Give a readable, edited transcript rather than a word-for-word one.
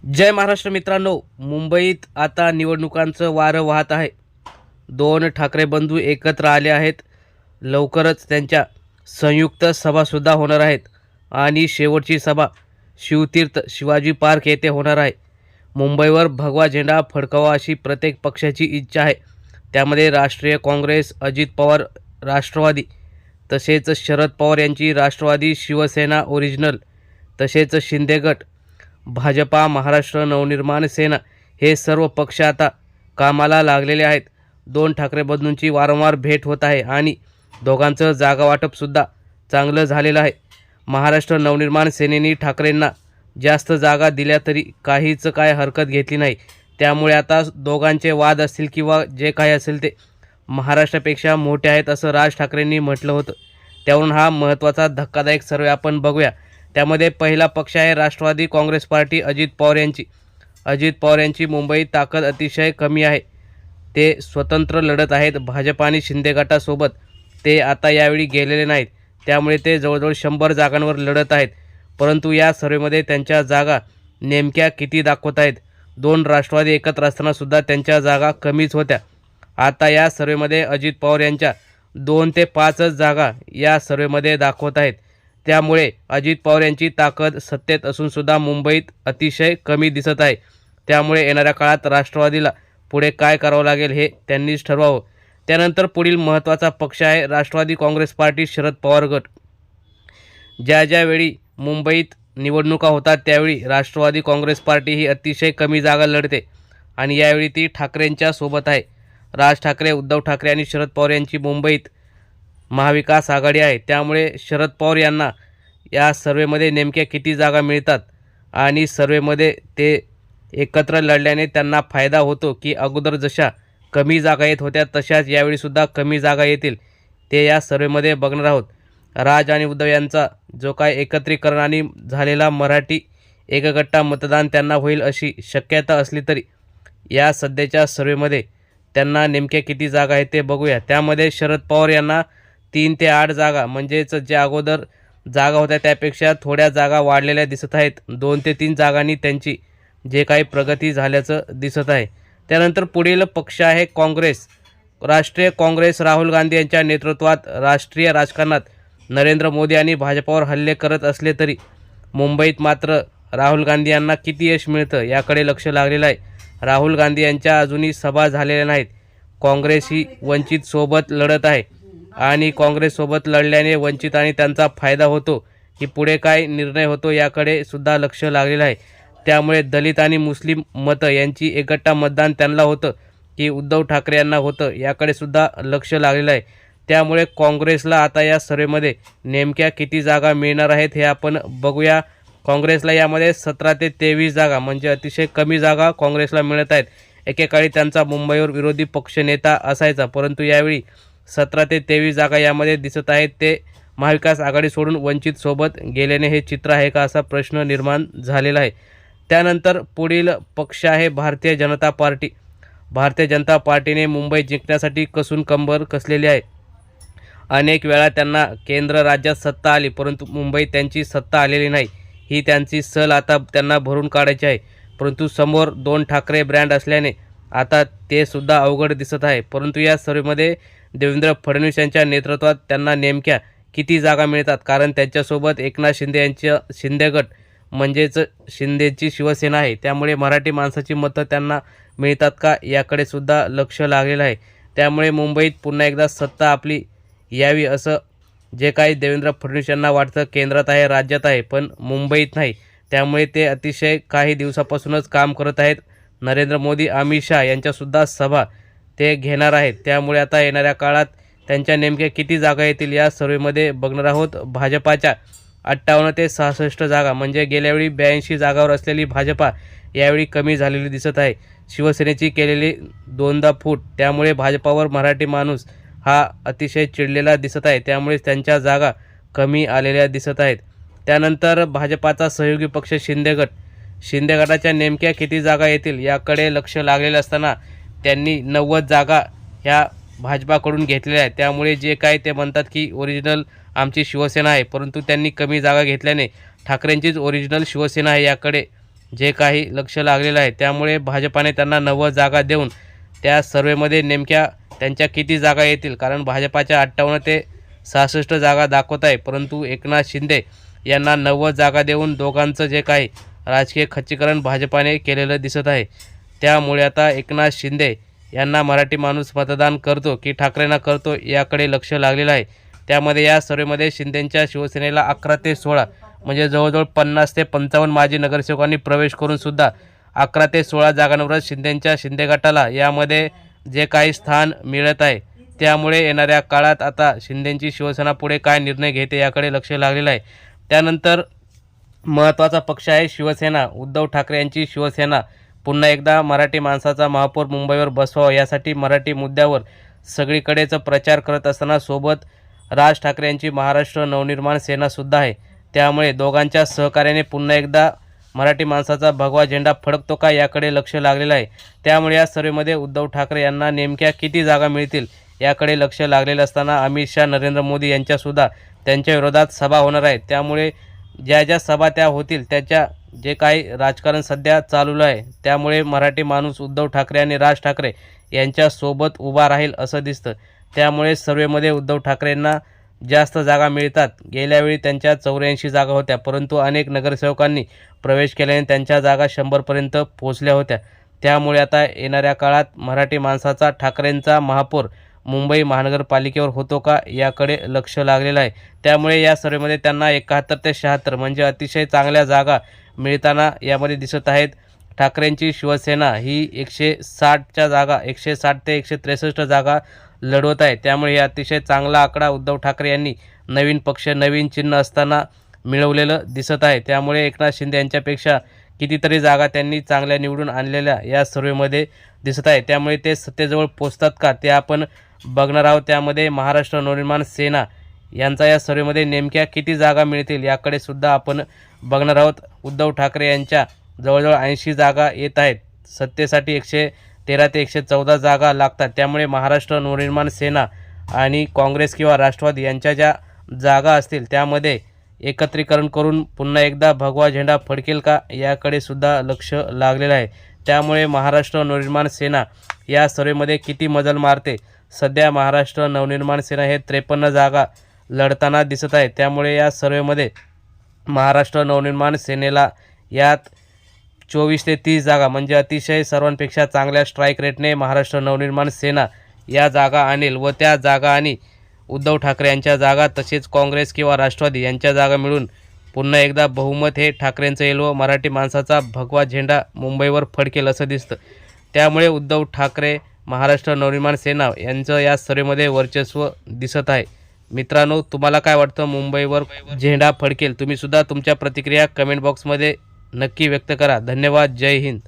जय महाराष्ट्र मित्रांनो, मुंबईत आता निवडणुकांचं वारं वाहत आहे. दोन ठाकरे बंधू एकत्र आले आहेत. लवकरच त्यांच्या संयुक्त सभासुद्धा होणार आहेत आणि शेवटची सभा शिवतीर्थ शिवाजी पार्क येथे होणार आहे. मुंबईवर भगवा झेंडा फडकावा अशी प्रत्येक पक्षाची इच्छा आहे. त्यामध्ये राष्ट्रीय काँग्रेस, अजित पवार राष्ट्रवादी, तसेच शरद पवार यांची राष्ट्रवादी, शिवसेना ओरिजिनल, तसेच शिंदे गट, भाजपा, महाराष्ट्र नवनिर्माण सेना हे सर्व पक्ष आता कामाला लागलेले आहेत. दोन ठाकरे बंधूंची वारंवार भेट होत आहे आणि दोघांचं जागा वाटपसुद्धा चांगलं झालेलं आहे. महाराष्ट्र नवनिर्माण सेनेने ठाकरेंना जास्त जागा दिल्या तरी काहीच काय हरकत घेतली नाही. त्यामुळे आता दोघांचे वाद असतील किंवा जे काही असेल ते महाराष्ट्रापेक्षा मोठे आहेत असं राज ठाकरेंनी म्हटलं होतं. त्यावरून हा महत्त्वाचा धक्कादायक सर्वे आपण बघूया. त्यामध्ये पहिला पक्ष आहे राष्ट्रवादी काँग्रेस पार्टी, अजित पवार यांची मुंबईत ताकद अतिशय कमी आहे. ते स्वतंत्र लढत आहेत. भाजप आणि शिंदे गटासोबत ते आता यावेळी गेलेले नाहीत. त्यामुळे ते जवळजवळ 100 जागांवर लढत आहेत. परंतु या सर्वेमध्ये त्यांच्या जागा नेमक्या किती दाखवत आहेत? दोन राष्ट्रवादी एकत्र असतानासुद्धा त्यांच्या जागा कमीच होत्या. आता या सर्वेमध्ये अजित पवार यांच्या 2 ते 5 जागा या सर्वेमध्ये दाखवत आहेत. त्यामुळे अजित पवार यांची ताकद सत्तेत असूनसुद्धा मुंबईत अतिशय कमी दिसत आहे. त्यामुळे येणाऱ्या काळात राष्ट्रवादीला पुढे काय करावं लागेल हे त्यांनीच ठरवावं. त्यानंतर पुढील महत्त्वाचा पक्ष आहे राष्ट्रवादी काँग्रेस पार्टी, शरद पवार गट. ज्यावेळी मुंबईत निवडणुका होतात त्यावेळी राष्ट्रवादी काँग्रेस पार्टी ही अतिशय कमी जागा लढते आणि यावेळी ती ठाकरेंच्या सोबत आहे. राज ठाकरे, उद्धव ठाकरे आणि शरद पवार यांची मुंबईत महाविकास आघाडी आहे. त्यामुळे शरद पवार यांना या सर्वेमध्ये नेमक्या किती जागा मिळतात आणि सर्वेमध्ये ते एकत्र लढल्याने त्यांना फायदा होतो की अगोदर जशा कमी जागा येत होत्या तशाच यावेळीसुद्धा कमी जागा येतील, ते या सर्वेमध्ये बघणार आहोत. राज आणि उद्धव यांचा जो काय एकत्रीकरण आणि झालेला मराठी एकगट्टा मतदान त्यांना होईल अशी शक्यता असली तरी या सध्याच्या सर्वेमध्ये त्यांना नेमक्या किती जागा आहेत ते बघूया. त्यामध्ये शरद पवार यांना 3 ते 8 जागा, म्हणजेच ज्या अगोदर जागा होत्या त्यापेक्षा थोड्या जागा वाढलेल्या दिसत आहेत. 2 ते 3 जागांनी त्यांची जे काही प्रगती झाल्याचं दिसत आहे. त्यानंतर पुढील पक्ष आहे काँग्रेस. राष्ट्रीय काँग्रेस राहुल गांधी यांच्या नेतृत्वात राष्ट्रीय राजकारणात नरेंद्र मोदी आणि भाजपावर हल्ले करत असले तरी मुंबईत मात्र राहुल गांधी यांना किती यश मिळतं याकडे लक्ष लागलेलं आहे. राहुल गांधी यांच्या अजूनही सभा झालेल्या नाहीत. काँग्रेस ही वंचित सोबत लढत आहे आणि काँग्रेससोबत लढल्याने वंचित आणि त्यांचा फायदा होतो की पुढे काय निर्णय होतो याकडे सुद्धा लक्ष लागलेलं आहे. त्यामुळे दलित आणि मुस्लिम मतं यांची एकगट्टा मतदान त्यांना होतं की उद्धव ठाकरे यांना होतं याकडे सुद्धा लक्ष लागलेलं आहे. त्यामुळे काँग्रेसला आता या सर्वेमध्ये नेमक्या किती जागा मिळणार आहेत हे आपण बघूया. काँग्रेसला यामध्ये 17 ते 23 जागा, म्हणजे अतिशय कमी जागा काँग्रेसला मिळत आहेत. एकेकाळी त्यांचा मुंबईवर विरोधी पक्षनेता असायचा, परंतु यावेळी 17 ते 23 जागा यामध्ये दिसत आहेत. ते महाविकास आघाडी सोडून वंचित सोबत गेल्याने हे चित्र आहे का असा प्रश्न निर्माण झालेला आहे. त्यानंतर पुढील पक्ष आहे भारतीय जनता पार्टी. भारतीय जनता पार्टीने मुंबई जिंकण्यासाठी कसून कंबर कसलेली आहे. अनेक वेळा त्यांना केंद्र राज्यात सत्ता आली, परंतु मुंबईत त्यांची सत्ता आलेली नाही. ही त्यांची सल आता त्यांना भरून काढायची आहे. परंतु समोर 2 ठाकरे ब्रँड असल्याने आता ते सुद्धा अवघड दिसत आहे. परंतु या सर्वेमध्ये देवेंद्र फडणवीस यांच्या नेतृत्वात त्यांना नेमक्या किती जागा मिळतात, कारण त्यांच्यासोबत एकनाथ शिंदे यांच्या शिंदे गट, म्हणजेच शिंदेची शिवसेना आहे. त्यामुळे मराठी माणसाची मतं त्यांना मिळतात का याकडे सुद्धा लक्ष लागलेलं आहे. त्यामुळे मुंबईत पुन्हा एकदा सत्ता आपली यावी असं जे काही देवेंद्र फडणवीस यांना वाटतं. केंद्रात आहे, राज्यात आहे, पण मुंबईत नाही. त्यामुळे ते अतिशय काही दिवसापासूनच काम करत आहेत. नरेंद्र मोदी, अमित शहा यांच्यासुद्धा सभा ते घेणार आहेत. त्यामुळे आता येणाऱ्या काळात त्यांच्या नेमक्या किती जागा येतील या सर्वेमध्ये बघणार आहोत. भाजपाच्या 58 ते 66 जागा, म्हणजे गेल्यावेळी 82 जागावर असलेली भाजपा यावेळी कमी झालेली दिसत आहे. शिवसेनेची केलेली 2दा फूट, त्यामुळे भाजपावर मराठी माणूस हा अतिशय चिडलेला दिसत आहे. त्यामुळे त्यांच्या जागा कमी आलेल्या दिसत आहेत. त्यानंतर भाजपाचा सहयोगी पक्ष शिंदे गटाच्या नेमक्या किती जागा येतील याकडे लक्ष लागलेलं असताना त्यांनी 90 जागा ह्या भाजपाकडून घेतलेल्या आहेत. त्यामुळे जे काय ते म्हणतात की ओरिजिनल आमची शिवसेना आहे, परंतु त्यांनी कमी जागा घेतल्याने ठाकरेंचीच ओरिजिनल शिवसेना आहे याकडे जे काही लक्ष लागलेलं आहे, त्यामुळे भाजपाने त्यांना 90 जागा देऊन त्या सर्वेमध्ये नेमक्या त्यांच्या किती जागा येतील, कारण भाजपाच्या 58 ते 66 जागा दाखवत आहे, परंतु एकनाथ शिंदे यांना 90 जागा देऊन दोघांचं जे काही राजकीय खच्चीकरण भाजपाने केलेलं दिसत आहे. त्यामुळे आता एकनाथ शिंदे यांना मराठी माणूस मतदान करतो की ठाकरेंना करतो याकडे लक्ष लागलेलं आहे. त्यामध्ये या सर्वेमध्ये शिंदेंच्या शिवसेनेला 11 ते 16 म्हणजे जवळजवळ 50 ते 55 माजी नगरसेवकांनी प्रवेश करून सुद्धा 11 ते 16 जागांवरच शिंदेंच्या शिंदे गटाला यामध्ये जे काही स्थान मिळत आहे. त्यामुळे येणाऱ्या काळात आता शिंदेंची शिवसेना पुढे काय निर्णय घेते याकडे लक्ष लागलेलं आहे. त्यानंतर महत्त्वाचा पक्ष आहे शिवसेना. उद्धव ठाकरे यांची शिवसेना पुन्हा एकदा मराठी माणसाचा महापौर मुंबईवर बसवावा यासाठी मराठी मुद्द्यावर सगळीकडेच प्रचार करत असताना सोबत राज ठाकरे यांची महाराष्ट्र नवनिर्माण सेनासुद्धा आहे. त्यामुळे दोघांच्या सहकार्याने पुन्हा एकदा मराठी माणसाचा भगवा झेंडा फडकतो का याकडे लक्ष लागलेलं आहे. त्यामुळे या सर्वेमध्ये उद्धव ठाकरे यांना नेमक्या किती जागा मिळतील याकडे लक्ष लागलेलं असताना अमित शहा, नरेंद्र मोदी यांच्यासुद्धा त्यांच्या विरोधात सभा होणार आहेत. त्यामुळे ज्या ज्या सभा त्या होतील त्याच्या जे काही राजकारण सध्या चालू आहे, त्यामुळे मराठी माणूस उद्धव ठाकरे आणि राज ठाकरे यांच्यासोबत उभा राहील असं दिसतं. त्यामुळे सर्वेमध्ये उद्धव ठाकरेंना जास्त जागा मिळतात. गेल्यावेळी त्यांच्या 84 जागा होत्या, परंतु अनेक नगरसेवकांनी प्रवेश केल्याने त्यांच्या जागा 100पर्यंत पोहोचल्या होत्या. त्यामुळे आता येणाऱ्या काळात मराठी माणसाचा ठाकरेंचा महापौर मुंबई महानगरपालिकेवर होतो का याकडे लक्ष लागलेलं आहे. त्यामुळे या सर्वेमध्ये त्यांना 71 ते 76 म्हणजे अतिशय चांगल्या जागा मिळताना यामध्ये दिसत आहेत. ठाकरेंची शिवसेना ही 160च्या जागा 160 ते 163 जागा लढवत आहे. त्यामुळे हे अतिशय चांगला आकडा उद्धव ठाकरे यांनी नवीन पक्ष नवीन चिन्ह असताना मिळवलेलं दिसत आहे. त्यामुळे एकनाथ शिंदे यांच्यापेक्षा कितीतरी जागा त्यांनी चांगल्या निवडून आणलेल्या या सर्वेमध्ये दिसत आहे. त्यामुळे ते सत्तेजवळ पोचतात का ते आपण बघणार आहोत. त्यामध्ये महाराष्ट्र नवनिर्माण सेना यांचा या सर्वेमध्ये नेमक्या किती जागा मिळतील याकडे सुद्धा आपण बघणार आहोत. उद्धव ठाकरे यांच्या जवळजवळ 80 जागा येत आहेत. सत्तेसाठी 113 ते 114 जागा लागतात. त्यामुळे महाराष्ट्र नवनिर्माण सेना आणि काँग्रेस किंवा राष्ट्रवादी यांच्या ज्या जागा असतील त्यामध्ये एकत्रीकरण करून पुन्हा एकदा भगवा झेंडा फडकेल का याकडे सुद्धा लक्ष लागलेलं आहे. त्यामुळे महाराष्ट्र नवनिर्माण सेना या सर्वेमध्ये किती मजल मारते. सध्या महाराष्ट्र नवनिर्माण सेना हे 53 जागा लढताना दिसत आहे. त्यामुळे या सर्वेमध्ये महाराष्ट्र नवनिर्माण सेनेला यात 24 ते 30 जागा म्हणजे अतिशय सर्वांपेक्षा चांगल्या स्ट्राईक रेटने महाराष्ट्र नवनिर्माण सेना या जागा आणेल व त्या जागा आणि उद्धव ठाकरे यांच्या जागा तसेच काँग्रेस किंवा राष्ट्रवादी यांच्या जागा मिळून पुन्हा एकदा बहुमत हे ठाकरेंचं येईल व मराठी माणसाचा भगवा झेंडा मुंबईवर फडकेल असं दिसतं. त्यामुळे उद्धव ठाकरे महाराष्ट्र नवनिर्माण सेना यांचं या सर्वेमध्ये वर्चस्व दिसत आहे. मित्रांनो, तुम्हाला काय वाटतं मुंबईवर झेंडा फडकेल? तुम्ही सुद्धा तुमच्या प्रतिक्रिया कमेंट बॉक्समध्ये नक्की व्यक्त करा. धन्यवाद. जय हिंद.